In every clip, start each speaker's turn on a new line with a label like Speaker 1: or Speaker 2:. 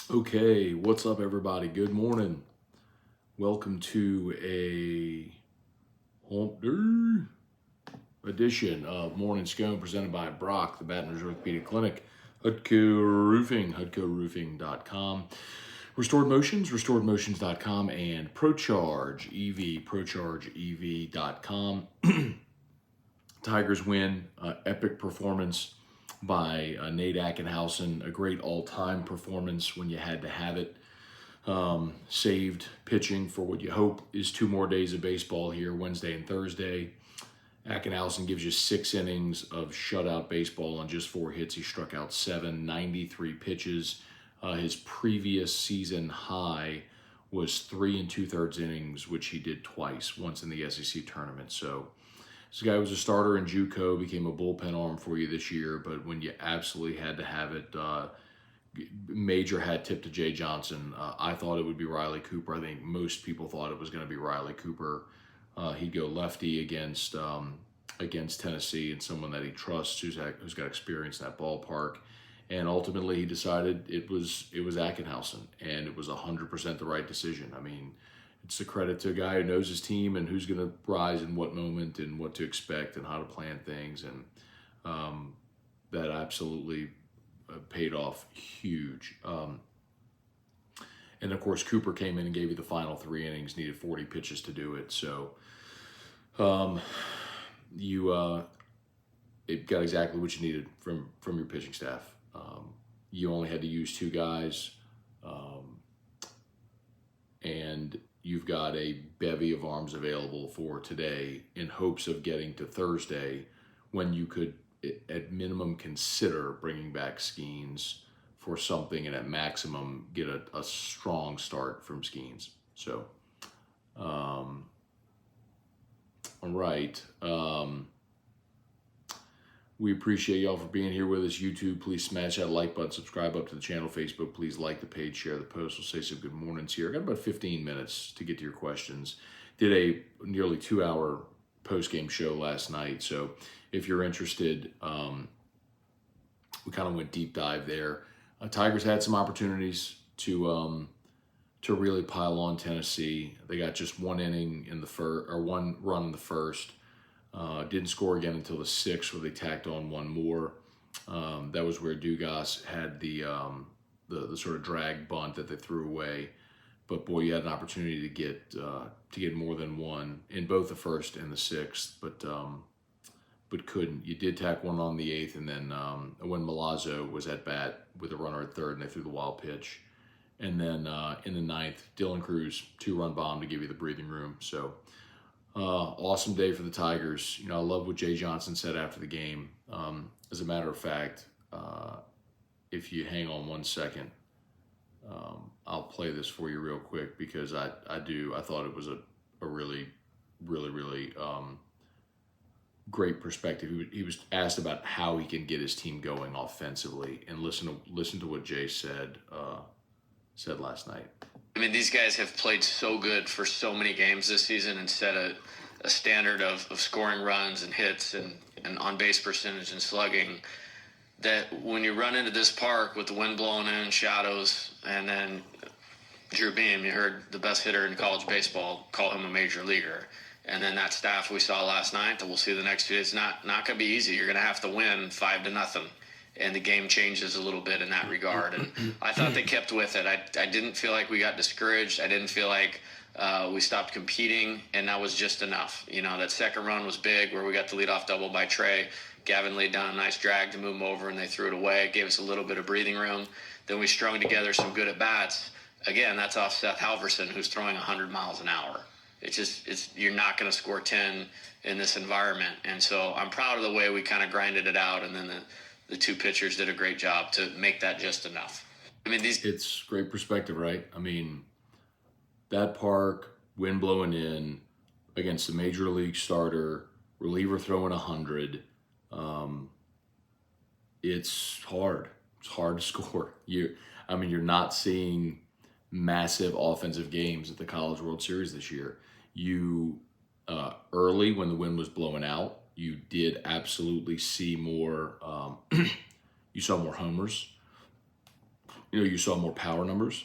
Speaker 1: Okay, what's up, everybody? Good morning. Welcome to a hump day edition of Morning Scone presented by Brock, the Baton Rouge Orthopedic Clinic, Hutco Roofing, HutcoRoofing.com, Restored Motions, RestoredMotions.com, and ProCharge EV, ProChargeEV.com. Tigers win, epic performance by Nate Ackenhausen, a great all-time performance when you had to have it. Saved pitching for what you hope is 2 more days of baseball here, Wednesday and Thursday. Ackenhausen gives you 6 innings of shutout baseball on just 4 hits. He struck out 7, 93 pitches. His previous season high was 3 2/3 innings, which he did twice, once in the SEC tournament. So this guy was a starter in JUCO, became a bullpen arm for you this year, but when you absolutely had to have it, major hat tip to Jay Johnson. I thought it would be Riley Cooper. I think most people thought it was going to be Riley Cooper. He'd go lefty against Tennessee, and someone that he trusts who's got experience in that ballpark. And ultimately, he decided it was Ackenhausen, and it was 100% the right decision. I mean, it's a credit to a guy who knows his team and who's going to rise in what moment and what to expect and how to plan things, and that absolutely paid off huge. And of course, Cooper came in and gave you the final 3 innings, needed 40 pitches to do it. So it got exactly what you needed from your pitching staff. You only had to use 2 guys, and you've got a bevy of arms available for today in hopes of getting to Thursday when you could at minimum consider bringing back Skeens for something, and at maximum get a strong start from Skeens. So, all right. We appreciate y'all for being here with us. YouTube, please smash that like button, subscribe up to the channel. Facebook, please like the page, share the post. We'll say some good mornings here. I got about 15 minutes to get to your questions. Did a nearly 2-hour post-game show last night, so if you're interested, we kind of went deep dive there. Tigers had some opportunities to really pile on Tennessee. They got just 1 inning in the first, or 1 run in the first. Didn't score again until the 6th, where they tacked on 1 more. That was where Dugas had the sort of drag bunt that they threw away. But boy, you had an opportunity to get more than 1 in both the first and the 6th, but couldn't. You did tack 1 on the 8th, and then when Milazzo was at bat with a runner at third, and they threw the wild pitch. And then in the 9th, Dylan Cruz 2-run bomb to give you the breathing room. So awesome day for the Tigers. You know, I love what Jay Johnson said after the game. As a matter of fact, if you hang on 1 second, I'll play this for you real quick, because I thought it was a really great perspective. He was asked about how he can get his team going offensively, and listen to what Jay said last night.
Speaker 2: I mean, these guys have played so good for so many games this season and set a standard of scoring runs and hits and on-base percentage and slugging, that when you run into this park with the wind blowing in, shadows, and then Drew Beam, you heard the best hitter in college baseball, call him a major leaguer. And then that staff we saw last night that we'll see the next 2 days, not going to be easy. You're going to have to win 5-0. And the game changes a little bit in that regard. And I thought they kept with it. I didn't feel like we got discouraged. I didn't feel like we stopped competing, and that was just enough. You know, that second run was big, where we got the leadoff double by Trey. Gavin laid down a nice drag to move him over, and they threw it away. It gave us a little bit of breathing room. Then we strung together some good at-bats. Again, that's off Seth Halverson, who's throwing 100 miles an hour. You're not going to score 10 in this environment. And so I'm proud of the way we kind of grinded it out, and then the 2 pitchers did a great job to make that just enough. I mean,
Speaker 1: it's great perspective, right? I mean, that park, wind blowing in against a major league starter, reliever throwing 100. It's hard. It's hard to score. You're not seeing massive offensive games at the College World Series this year. You early, when the wind was blowing out, you did absolutely see more. You saw more homers. You saw more power numbers.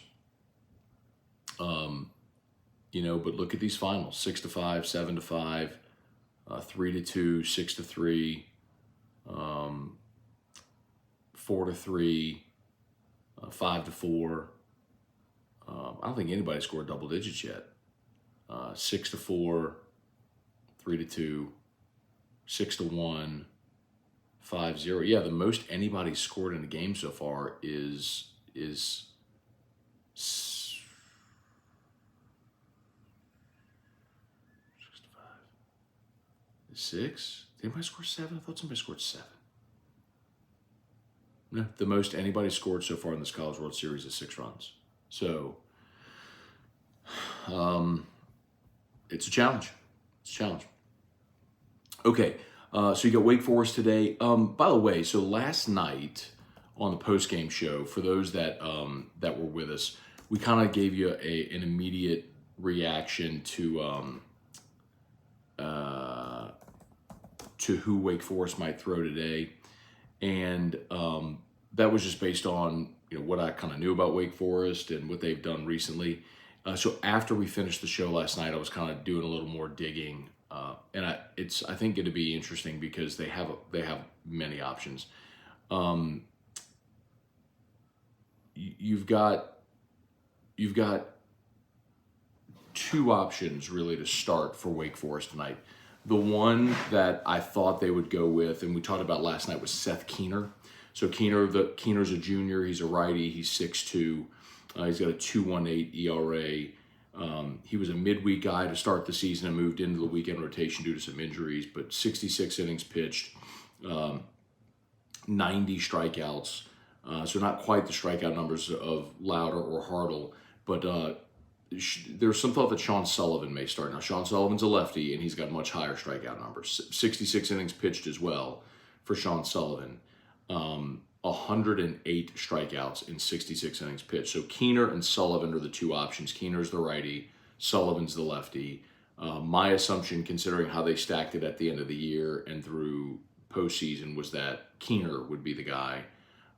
Speaker 1: But look at these finals: 6-5, 7-5, 3-2, 6-3, 4-3, 5-4. I don't think anybody scored double digits yet. 6-4, 3-2, 6-1, 5-0. Yeah, the most anybody scored in a game so far is 6. Did anybody score 7? I thought somebody scored 7. No, the most anybody scored so far in this College World Series is 6 runs. So, it's a challenge. It's a challenge. Okay, so you got Wake Forest today. By the way, so last night on the post-game show, for those that that were with us, we kind of gave you an immediate reaction to who Wake Forest might throw today, and that was just based on what I kind of knew about Wake Forest and what they've done recently. So after we finished the show last night, I was kind of doing a little more digging, and I think it'd be interesting because they have many options. You've got 2 options really to start for Wake Forest tonight. The one that I thought they would go with, and we talked about last night, was Seth Keener. So Keener's a junior. He's a righty. He's 6'2". He's got a 2.18 ERA. He was a midweek guy to start the season and moved into the weekend rotation due to some injuries, but 66 innings pitched, 90 strikeouts. So not quite the strikeout numbers of Lauder or Hartle, but there's some thought that Sean Sullivan may start. Now, Sean Sullivan's a lefty, and he's got much higher strikeout numbers. 66 innings pitched as well for Sean Sullivan. 108 strikeouts in 66 innings pitched. So Keener and Sullivan are the 2 options. Keener's the righty, Sullivan's the lefty. My assumption, considering how they stacked it at the end of the year and through postseason, was that Keener would be the guy.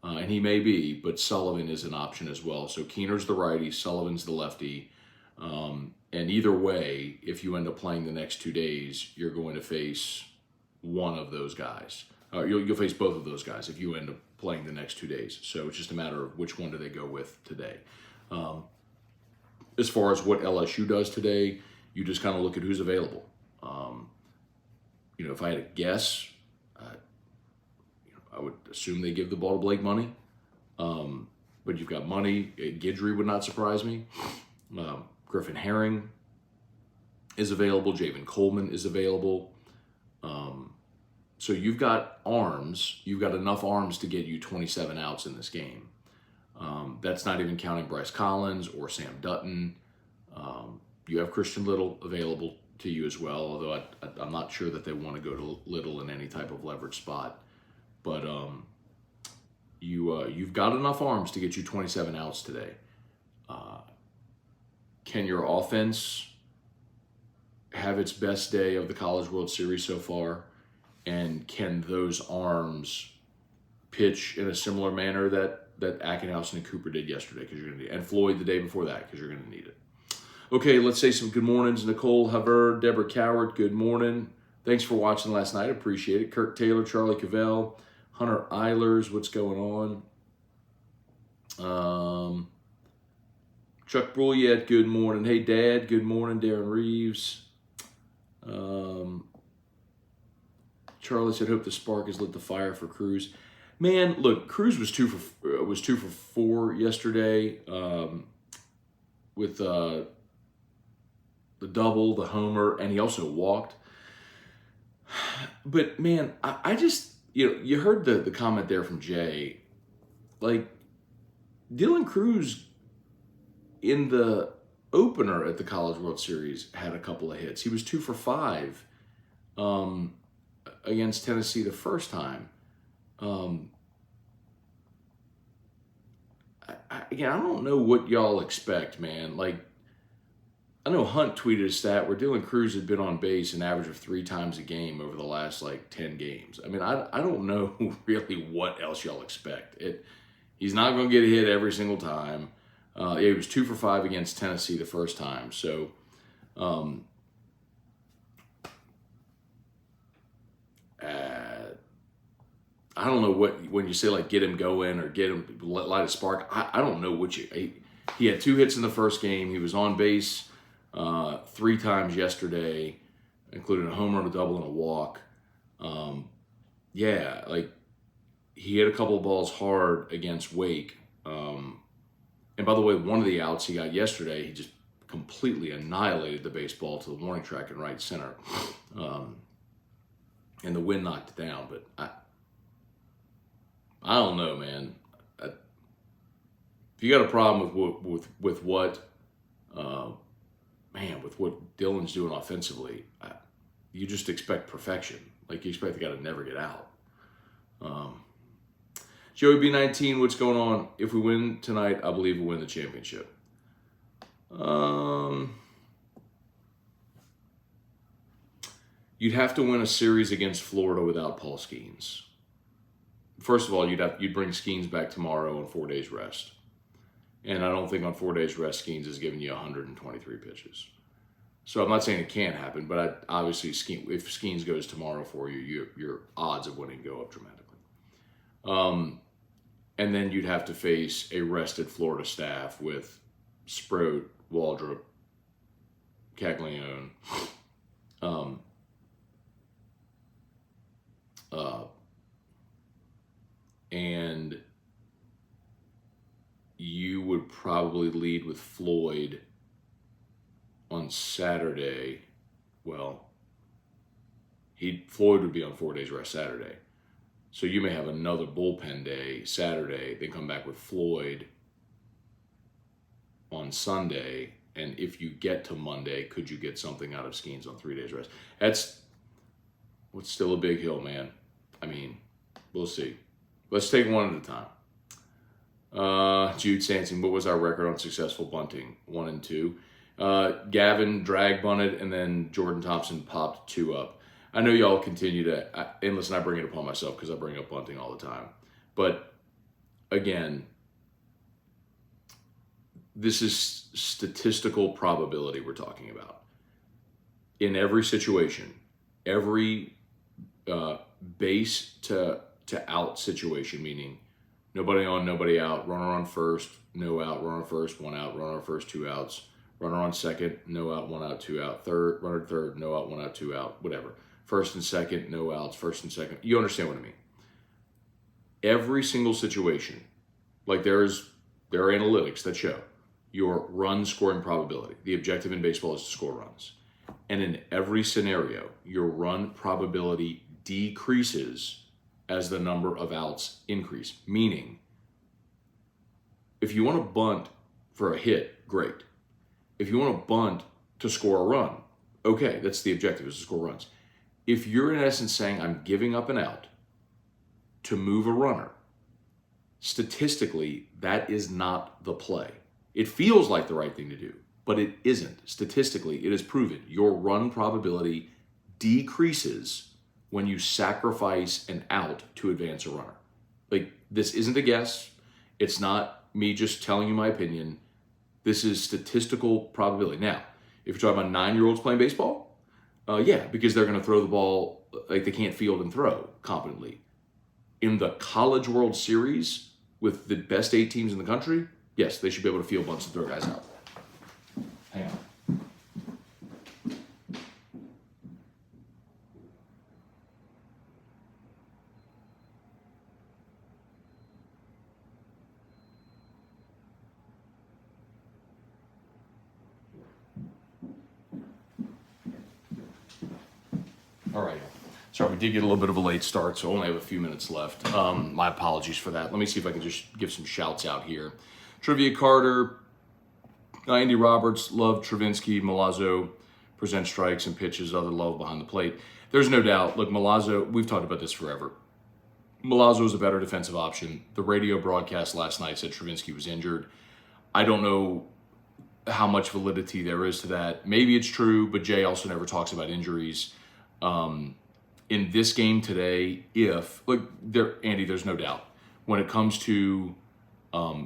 Speaker 1: And he may be, but Sullivan is an option as well. So Keener's the righty, Sullivan's the lefty. And either way, if you end up playing the next 2 days, you're going to face one of those guys. You'll face both of those guys if you end up playing the next 2 days. So it's just a matter of which one do they go with today. As far as what LSU does today, you just kind of look at who's available. If I had to guess, I would assume they give the ball to Blake Money. But you've got Money. Guidry would not surprise me. Griffin Herring is available. Javen Coleman is available. So you've got arms. You've got enough arms to get you 27 outs in this game. That's not even counting Bryce Collins or Sam Dutton. You have Christian Little available to you as well, although I'm not sure that they want to go to Little in any type of leverage spot. But you've got enough arms to get you 27 outs today. Can your offense have its best day of the College World Series so far? And can those arms pitch in a similar manner that Ackenhausen and Cooper did yesterday? Because you're going to need it. And Floyd the day before that, because you're going to need it. Okay, let's say some good mornings. Nicole Haver, Deborah Coward, good morning. Thanks for watching last night. Appreciate it. Kirk Taylor, Charlie Cavell, Hunter Eilers, what's going on? Chuck Brouillette, good morning. Hey, Dad, good morning. Darren Reeves. Charlie said, hope the spark has lit the fire for Cruz. Man, look, Cruz was 2 for 4 yesterday with the double, the homer, and he also walked. But man, I just, you heard the comment there from Jay. Like, Dylan Cruz in the opener at the College World Series had a couple of hits. He was 2 for 5 against Tennessee the first time. Again, I don't know what y'all expect, man. Like, I know Hunt tweeted a stat where Dylan Cruz had been on base an average of 3 times a game over the last 10 games. I mean, I don't know really what else y'all expect. He's not going to get hit every single time. Yeah, he was 2 for 5 against Tennessee the first time. So, I don't know what, when you say like get him going or get him, light a spark, I don't know what he had 2 hits in the first game. He was on base 3 times yesterday, including a home run, a double, and a walk. Yeah, like he hit a couple of balls hard against Wake. And by the way, one of the outs he got yesterday, he just completely annihilated the baseball to the warning track in right center. And the wind knocked it down. But I don't know, man. If you got a problem with what Dylan's doing offensively, you just expect perfection. Like you expect the guy to never get out. Joey B19, what's going on? If we win tonight, I believe we'll win the championship. You'd have to win a series against Florida without Paul Skeens. First of all, you'd bring Skeens back tomorrow on 4 days rest. And I don't think on 4 days rest, Skeens is giving you 123 pitches. So I'm not saying it can't happen, but obviously if Skeens goes tomorrow for you, your odds of winning go up dramatically. And then you'd have to face a rested Florida staff with Sproat, Waldrop, Caglione, and you would probably lead with Floyd on Saturday. Well, Floyd would be on 4 days rest Saturday. So you may have another bullpen day Saturday, then come back with Floyd on Sunday. And if you get to Monday, could you get something out of Skeens on 3 days rest? That's what's still a big hill, man. I mean, we'll see. Let's take one at a time. Jude Sansing, what was our record on successful bunting? 1 and 2. Gavin drag bunted, and then Jordan Thompson popped 2 up. I know y'all continue to, and listen, I bring it upon myself because I bring up bunting all the time. But again, this is statistical probability we're talking about. In every situation, every base to out situation, meaning nobody on, nobody out, runner on first, no out, runner on first, 1 out, runner on first, 2 outs, runner on second, no out, 1 out, 2 out, runner third, no out, 1 out, 2 out, whatever. First and second, no outs, first and second. You understand what I mean? Every single situation, like there are analytics that show your run scoring probability. The objective in baseball is to score runs. And in every scenario, your run probability decreases as the number of outs increase. Meaning, if you want to bunt for a hit, great. If you want to bunt to score a run, okay, that's the objective, is to score runs. If you're in essence saying, I'm giving up an out to move a runner, statistically, that is not the play. It feels like the right thing to do, but it isn't. Statistically, it is proven. Your run probability decreases when you sacrifice an out to advance a runner. Like, this isn't a guess. It's not me just telling you my opinion. This is statistical probability. Now, if you're talking about 9-year-olds playing baseball, yeah, because they're going to throw the ball like they can't field and throw competently. In the College World Series with the best 8 teams in the country, yes, they should be able to field bunts and throw guys out. Hang on. All right. Sorry, we did get a little bit of a late start, so I only have a few minutes left. My apologies for that. Let me see if I can just give some shouts out here. Trivia Carter, Andy Roberts, love Travinsky, Milazzo, present strikes and pitches, other love behind the plate. There's no doubt. Look, Milazzo, we've talked about this forever. Milazzo is a better defensive option. The radio broadcast last night said Travinsky was injured. I don't know how much validity there is to that. Maybe it's true, but Jay also never talks about injuries. In this game today, Andy, there's no doubt. When it comes to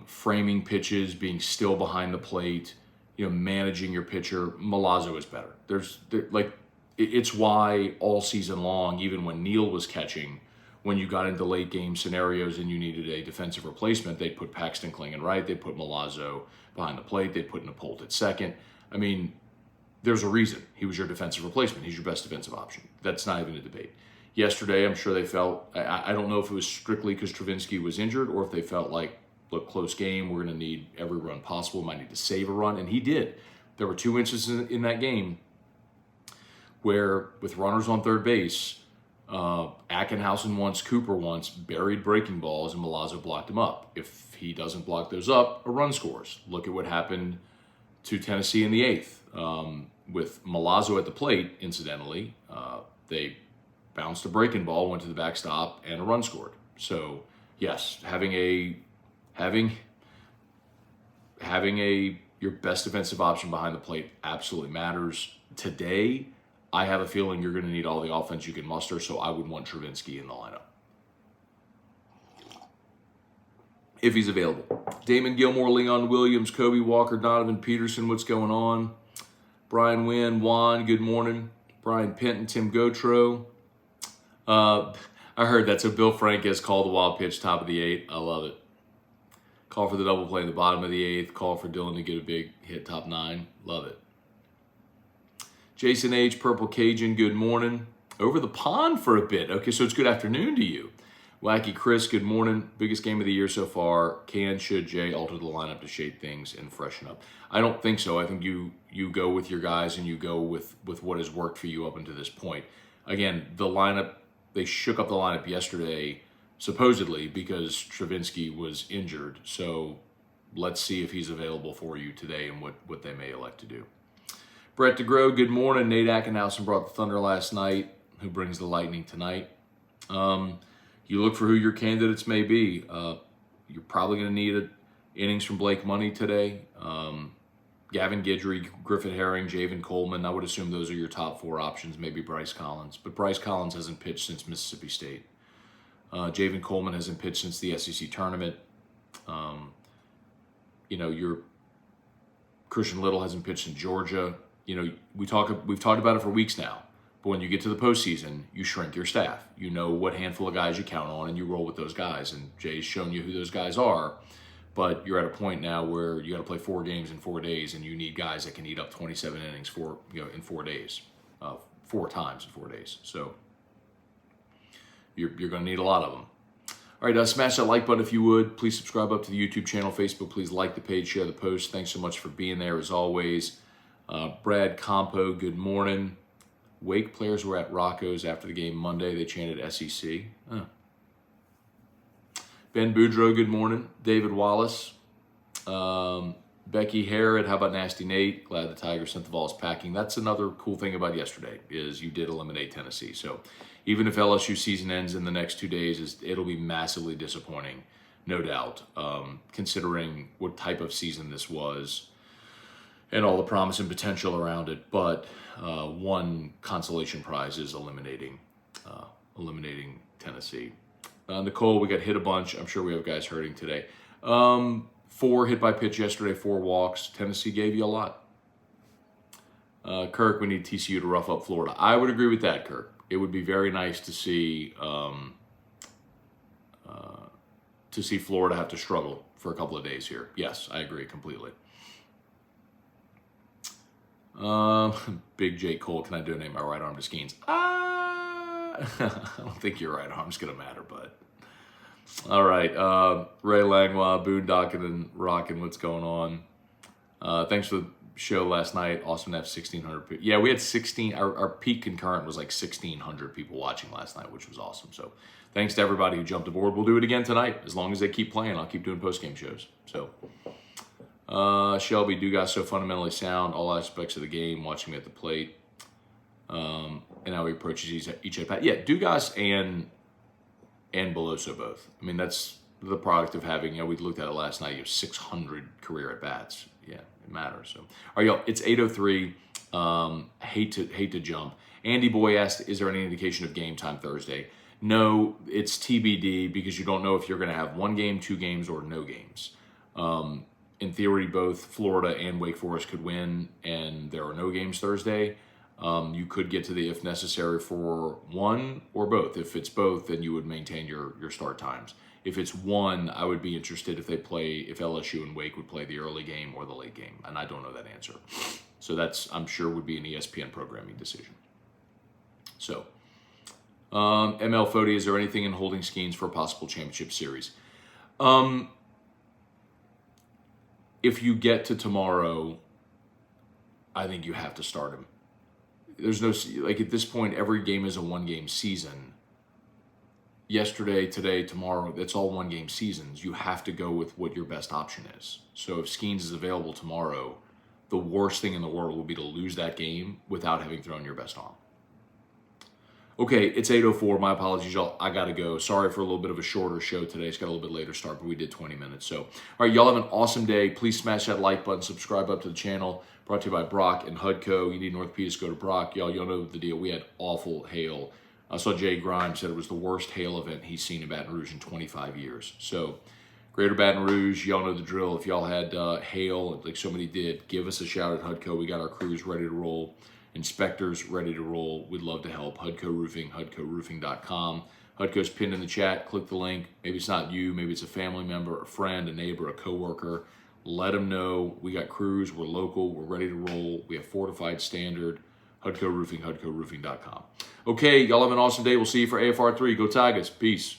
Speaker 1: framing pitches, being still behind the plate, managing your pitcher. Milazzo is better. It's why all season long, even when Neal was catching, when you got into late game scenarios and you needed a defensive replacement, they'd put Paxton Kling right, they'd put Milazzo behind the plate, they'd put Napolt at second. I mean, there's a reason he was your defensive replacement. He's your best defensive option. That's not even a debate. Yesterday, I'm sure they felt, I don't know if it was strictly because Travinski was injured or if they felt like, look, close game, we're going to need every run possible, might need to save a run, and he did. There were 2 instances in that game where, with runners on third base, Ackenhausen once, Cooper once, buried breaking balls, and Milazzo blocked him up. If he doesn't block those up, a run scores. Look at what happened to Tennessee in the 8th. With Milazzo at the plate, incidentally, they bounced a breaking ball, went to the backstop, and a run scored. So, yes, having your best defensive option behind the plate absolutely matters. Today, I have a feeling you're going to need all the offense you can muster, so I would want Travinski in the lineup if he's available. Damon Gilmore, Leon Williams, Kobe Walker, Donovan Peterson, what's going on? Brian Wynn, Juan, good morning. Brian Penton, Tim Gotro. I heard that. So Bill Frank has called the wild pitch top of the 8th. I love it. Call for the double play in the bottom of the 8th. Call for Dylan to get a big hit top 9. Love it. Jason H., Purple Cajun, good morning. Over the pond for a bit. Okay, so it's good afternoon to you. Wacky Chris, good morning. Biggest game of the year so far. Should Jay alter the lineup to shape things and freshen up? I don't think so. I think you go with your guys and you go with what has worked for you up until this point. Again, the lineup, they shook up the lineup yesterday, supposedly because Travinski was injured. So let's see if he's available for you today and what they may elect to do. Brett DeGrow, good morning. Nate Ackenhausen brought the Thunder last night. Who brings the Lightning tonight? You look for who your candidates may be. You're probably going to need innings from Blake Money today. Gavin Guidry, Griffith Herring, Javen Coleman. I would assume those are your top 4 options, maybe Bryce Collins. But Bryce Collins hasn't pitched since Mississippi State. Javen Coleman hasn't pitched since the SEC tournament. Your Christian Little hasn't pitched in Georgia. We've talked about it for weeks now. But when you get to the postseason, you shrink your staff. You know what handful of guys you count on, and you roll with those guys. And Jay's shown you who those guys are. But you're at a point now where you got to play 4 games in 4 days, and you need guys that can eat up 27 innings in 4 days, 4 times in 4 days. So you're going to need a lot of them. All right, smash that like button if you would. Please subscribe up to the YouTube channel, Facebook. Please like the page, share the post. Thanks so much for being there as always. Brad Compo, good morning. Wake players were at Rocco's after the game Monday. They chanted SEC. Ben Boudreau, good morning. David Wallace. Becky Harrod, how about Nasty Nate? Glad the Tigers sent the Vols packing. That's another cool thing about yesterday is you did eliminate Tennessee. So even if LSU season ends in the next 2 days, it'll be massively disappointing, no doubt, considering what type of season this was and all the promise and potential around it. But one consolation prize is eliminating Tennessee. Nicole, we got hit a bunch. I'm sure we have guys hurting today. 4 hit by pitch yesterday, 4 walks. Tennessee gave you a lot. Kirk, we need TCU to rough up Florida. I would agree with that, Kirk. It would be very nice to see Florida have to struggle for a couple of days here. Yes, I agree completely. Big J. Cole, can I donate my right arm to Skeens? I don't think your right arm's going to matter, but. All right. Ray Langlois, boondocking and rocking. What's going on? Thanks for the show last night. Awesome to have 1,600 people. Yeah, we had 16. Our peak concurrent was like 1,600 people watching last night, which was awesome. So thanks to everybody who jumped aboard. We'll do it again tonight. As long as they keep playing, I'll keep doing post-game shows. So. Shelby, Dugas so fundamentally sound, all aspects of the game, watching me at the plate, and how he approaches each at bat. Yeah, Dugas and Beloso both. I mean, that's the product of having, we looked at it last night, 600 career at bats. Yeah, it matters. So, all right, y'all, it's 8:03. Hate to jump. Andy Boy asked, is there any indication of game time Thursday? No, it's TBD because you don't know if you're going to have 1 game, 2 games, or no games. In theory, both Florida and Wake Forest could win, and there are no games Thursday. You could get to the if necessary for 1 or both. If it's both, then you would maintain your start times. If it's 1, I would be interested if LSU and Wake would play the early game or the late game, and I don't know that answer. So that's, I'm sure, would be an ESPN programming decision. So, ML Fody, is there anything in holding Skeens for a possible championship series? If you get to tomorrow, I think you have to start him. There's no, like, at this point, every game is a 1-game season. Yesterday, today, tomorrow, it's all 1-game seasons. You have to go with what your best option is. So if Skeens is available tomorrow, the worst thing in the world would be to lose that game without having thrown your best arm. Okay, it's 8:04. My apologies, y'all. I got to go. Sorry for a little bit of a shorter show today. It's got a little bit later start, but we did 20 minutes. So, all right, y'all have an awesome day. Please smash that like button. Subscribe up to the channel. Brought to you by Brock and HUDCO. You need an orthopedist, go to Brock. Y'all know the deal. We had awful hail. I saw Jay Grimes said it was the worst hail event he's seen in Baton Rouge in 25 years. So, Greater Baton Rouge, y'all know the drill. If y'all had hail, like so many did, give us a shout at HUDCO. We got our crews ready to roll. Inspectors ready to roll. We'd love to help. HUDCO Roofing, HUDCOroofing.com. HUDCO's pinned in the chat. Click the link. Maybe it's not you. Maybe it's a family member, a friend, a neighbor, a coworker. Let them know. We got crews. We're local. We're ready to roll. We have fortified standard. HUDCO Roofing, HUDCOroofing.com. Okay, y'all have an awesome day. We'll see you for AFR3. Go Tigers. Peace.